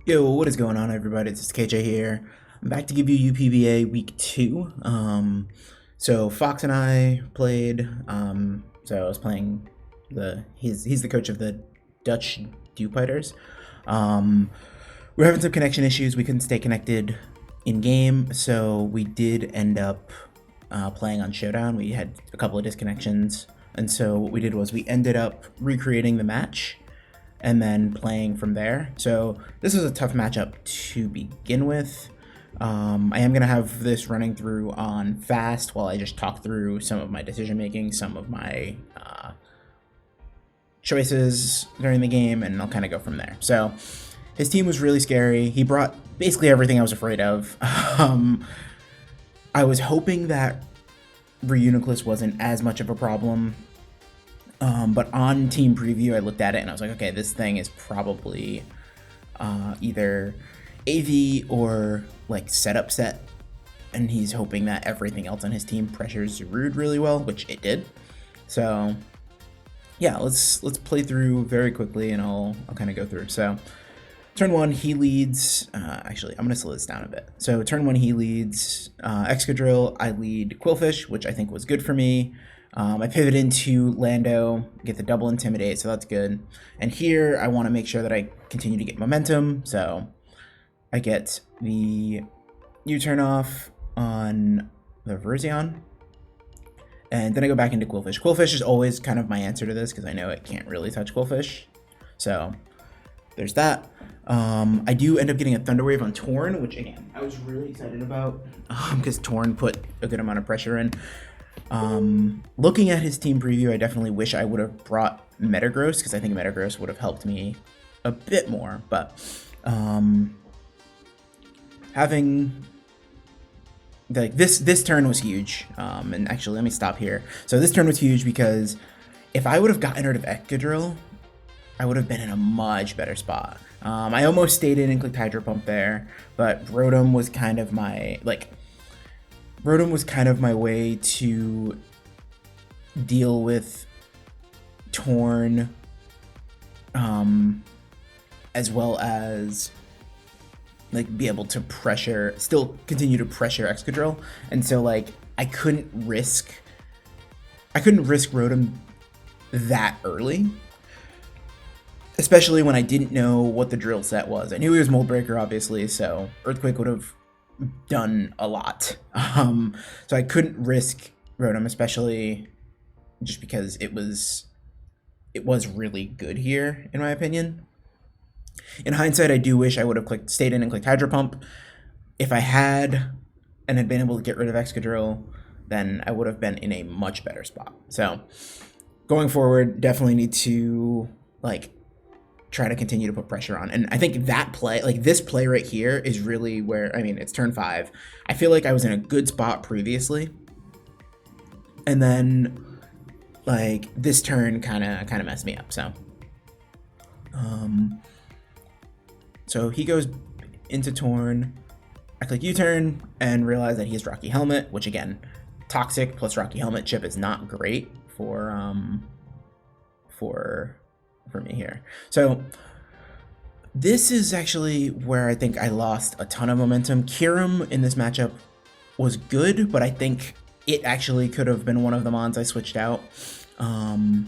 Yo, what is going on, everybody? It's KJ here. I'm back to give you UPBA Week 2. So Fox and I played. So I was playing he's the coach of the Dutch Dewpiders. We're having some connection issues. We couldn't stay connected in game, so we did end up playing on Showdown. We had a couple of disconnections, and so what we did was we ended up recreating the match and then playing from there. So this was a tough matchup to begin with. I am going to have this running through on fast while I just talk through some of my decision making, some of my choices during the game, and I'll kind of go from there. So his team was really scary. He brought basically everything I was afraid of. I was hoping that Reuniclus wasn't as much of a problem. But on team preview, I looked at it and I was like, okay, this thing is probably either AV or like setup set. And he's hoping that everything else on his team pressures Zarude really well, which it did. So yeah, let's play through very quickly and I'll kind of go through. So turn 1, he leads. Actually, I'm going to slow this down a bit. So turn 1, he leads Excadrill. I lead Quillfish, which I think was good for me. I pivot into Lando, get the double Intimidate, so that's good. And here, I want to make sure that I continue to get momentum, so I get the U-turn off on the Verzion. And then I go back into Quillfish. Quillfish is always kind of my answer to this, because I know it can't really touch Quillfish. So there's that. I do end up getting a Thunder Wave on Torn, which, again, I was really excited about, because Torn put a good amount of pressure in. Looking at his team preview, I definitely wish I would have brought Metagross, because I think Metagross would have helped me a bit more, but having like this turn was huge. And actually, let me stop here. So this turn was huge because if I would have gotten rid of Excadrill, I would have been in a much better spot. I almost stayed in and clicked Hydro Pump there, but Rotom was kind of my way to deal with Torn, as well as like be able to still continue to pressure Excadrill. And so like I couldn't risk Rotom that early, especially when I didn't know what the drill set was. I knew he was Mold Breaker, obviously, so Earthquake would have done a lot. So I couldn't risk Rotom, especially just because it was really good here, in my opinion. In hindsight, I do wish I would have stayed in and clicked Hydro Pump. If I had and had been able to get rid of Excadrill, then I would have been in a much better spot. So going forward, definitely need to like try to continue to put pressure on. And I think that play, like this play right here, is really where, I mean, it's turn 5. I feel like I was in a good spot previously, and then like this turn kind of messed me up. So he goes into Torn. I click U-turn and realize that he has Rocky Helmet, which again, Toxic plus Rocky Helmet chip is not great for me here. So this is actually where I think I lost a ton of momentum. Kyurem in this matchup was good, but I think it actually could have been one of the mons I switched out. Metagross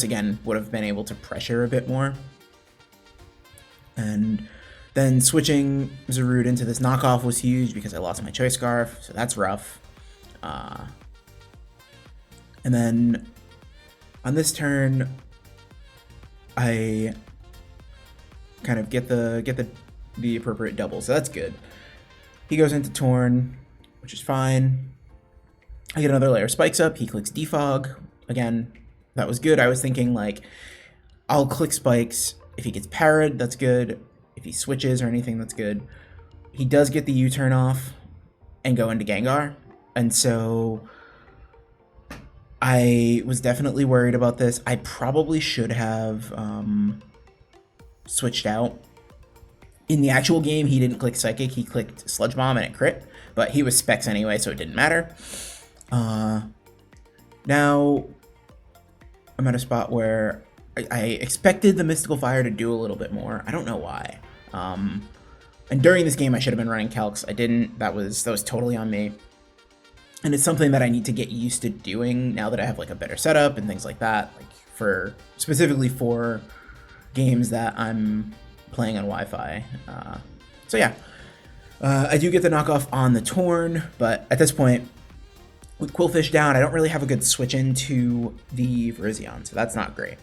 again would have been able to pressure a bit more. And then switching Zarude into this knockoff was huge because I lost my Choice Scarf, so that's rough. And then on this turn, I kind of get the appropriate double, so that's good. He goes into Torn, which is fine. I get another layer of spikes up. He clicks Defog. Again, that was good. I was thinking like, I'll click spikes. If he gets parried, that's good. If he switches or anything, that's good. He does get the U-turn off and go into Gengar, and so I was definitely worried about this. I probably should have switched out. In the actual game, he didn't click Psychic, he clicked Sludge Bomb and it crit, but he was Specs anyway, so it didn't matter. Now, I'm at a spot where I expected the Mystical Fire to do a little bit more. I don't know why. And during this game, I should have been running calcs. I didn't. That was totally on me. And it's something that I need to get used to doing now that I have like a better setup and things like that. Like specifically for games that I'm playing on Wi-Fi. So yeah, I do get the knockoff on the Torn, but at this point, with Quillfish down, I don't really have a good switch into the Virizion, so that's not great.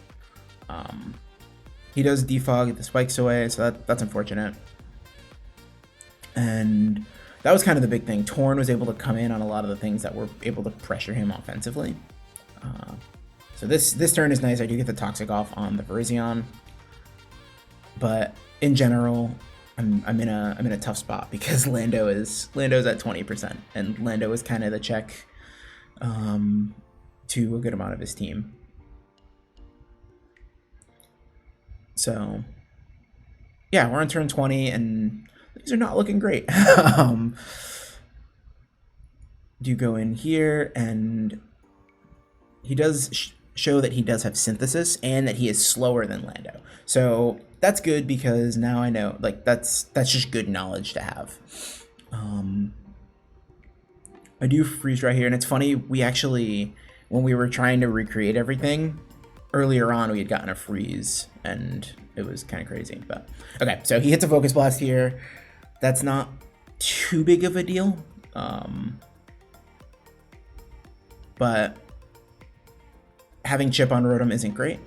He does defog the spikes away, so that's unfortunate. And that was kind of the big thing. Torn was able to come in on a lot of the things that were able to pressure him offensively. So this turn is nice. I do get the Toxic off on the Virizion, but in general, I'm in a tough spot because Lando's at 20%, and Lando is kind of the check to a good amount of his team. So yeah, we're on turn 20, and these are not looking great. Do go in here, and he does show that he does have Synthesis and that he is slower than Lando. So that's good because now I know, like, that's just good knowledge to have. I do freeze right here, and it's funny, we actually, when we were trying to recreate everything, earlier on we had gotten a freeze, and it was kind of crazy, but okay, so he hits a Focus Blast here. That's not too big of a deal, but having Chip on Rotom isn't great.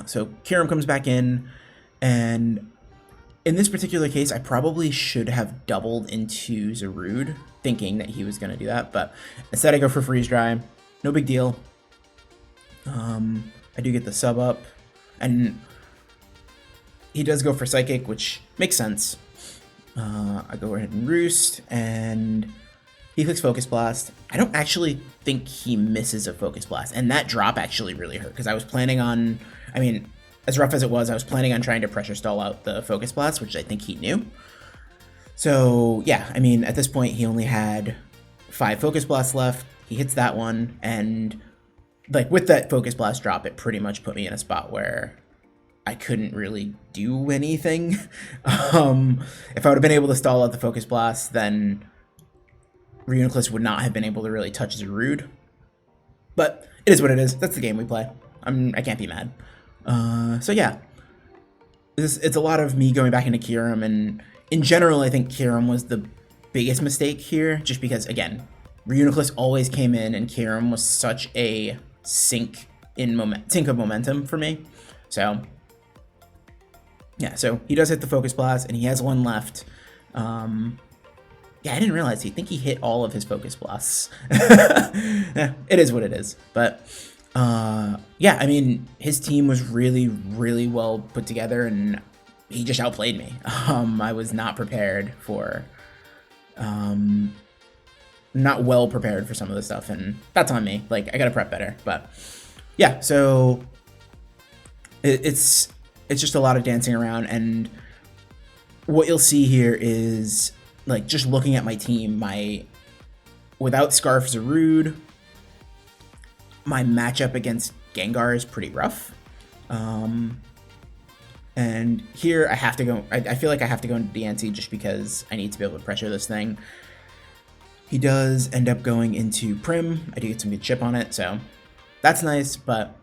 So Kyurem comes back in, and in this particular case, I probably should have doubled into Zarude, thinking that he was going to do that, but instead I go for Freeze Dry. No big deal. I do get the sub up, and he does go for Psychic, which makes sense. I go ahead and Roost, and he clicks Focus Blast. I don't actually think he misses a Focus Blast, and that drop actually really hurt, because I was planning on, I mean, as rough as it was, I was planning on trying to pressure stall out the Focus Blast, which I think he knew. So yeah, I mean, at this point, he only had 5 Focus Blasts left. He hits that one, and like with that Focus Blast drop, it pretty much put me in a spot where I couldn't really do anything. If I would have been able to stall out the Focus Blast, then Reuniclus would not have been able to really touch Zarude. But it is what it is. That's the game we play. I can't be mad. So yeah, it's a lot of me going back into Kyurem, and in general, I think Kyurem was the biggest mistake here, just because, again, Reuniclus always came in, and Kyurem was such a sink of momentum for me. So yeah, so he does hit the Focus Blast, and he has one left. Yeah, I didn't realize. I think he hit all of his Focus Blasts. Yeah, it is what it is. But yeah, I mean, his team was really, really well put together, and he just outplayed me. I was not prepared for, not well prepared for some of the stuff, and that's on me. Like, I gotta prep better. But yeah, so it's just a lot of dancing around, and what you'll see here is, like, just looking at my team, without Scarf Zarude, my matchup against Gengar is pretty rough. And here I have to go, I feel like I have to go into DNC just because I need to be able to pressure this thing. He does end up going into Prim. I do get some good chip on it, so that's nice, but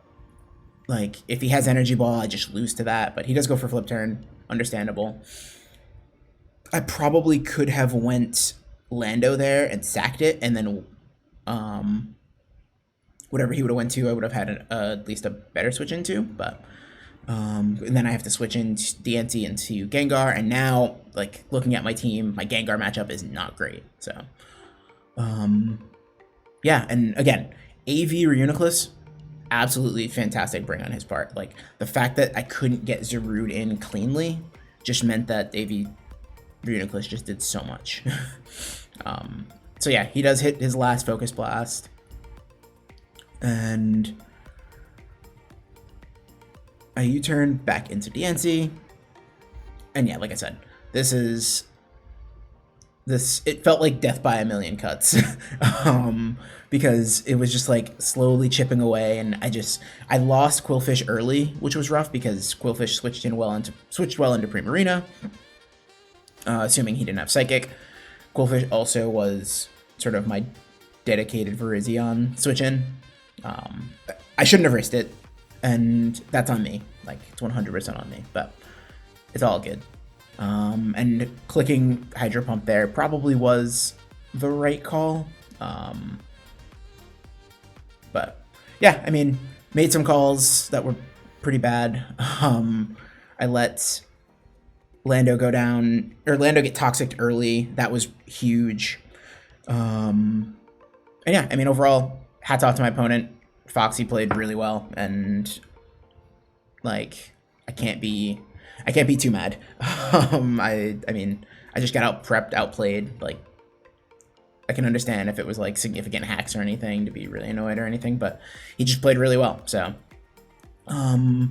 like, if he has Energy Ball, I just lose to that, but he does go for Flip Turn, understandable. I probably could have went Lando there and sacked it, and then whatever he would have went to, I would have had at least a better switch into, but and then I have to switch in DNC into Gengar, and now, like, looking at my team, my Gengar matchup is not great, so yeah, and again, AV Reuniclus, absolutely fantastic bring on his part. Like, the fact that I couldn't get Zarude in cleanly just meant that AV Reuniclus just did so much. So yeah, he does hit his last Focus Blast, and I U-turn back into DNC, and yeah, like I said, this is it felt like death by a million cuts. Because it was just like slowly chipping away, and I lost Quillfish early, which was rough because Quillfish switched well into Primarina, assuming he didn't have Psychic. Quillfish also was sort of my dedicated Virizion switch in. I shouldn't have risked it, and that's on me. Like, it's 100% on me, but it's all good. And clicking Hydro Pump there probably was the right call. But yeah, I mean, made some calls that were pretty bad. I let Lando go down, or Lando get toxic early. That was huge. And yeah, I mean, overall, hats off to my opponent. Foxy played really well, and like, I can't be too mad. I mean, I just got outplayed. Like, I can understand if it was like significant hacks or anything to be really annoyed or anything, but he just played really well. So yeah,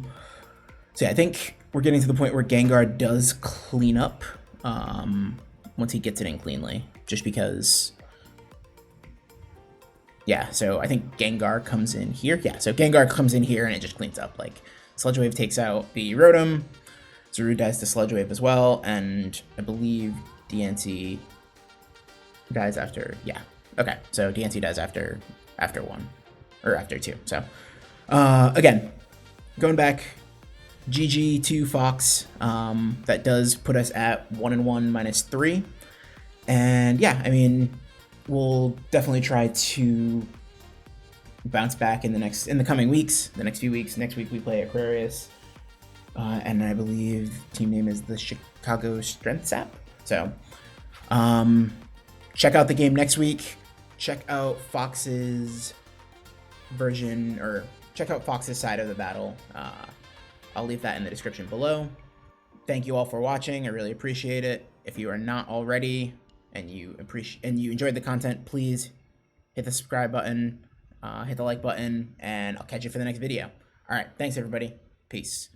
I think we're getting to the point where Gengar does clean up once he gets it in cleanly, just because. Yeah, so I think Gengar comes in here. Yeah, so Gengar comes in here and it just cleans up. Like, Sludge Wave takes out the Rotom, Zaru dies to Sludge Wave as well, and I believe DNC dies after. Yeah, okay, so DNC dies after 1 or after 2. So again, going back, GG to Fox. That does put us at 1-1 -3, and yeah, I mean, we'll definitely try to bounce back in the coming weeks, the next few weeks. Next week we play Aquarius, and I believe the team name is the Chicago Strength Sap. So check out the game next week. Check out Fox's version, or check out Fox's side of the battle. I'll leave that in the description below. Thank you all for watching. I really appreciate it. If you are not already, and you enjoyed the content, please hit the subscribe button, hit the like button, and I'll catch you for the next video. All right, thanks everybody. Peace.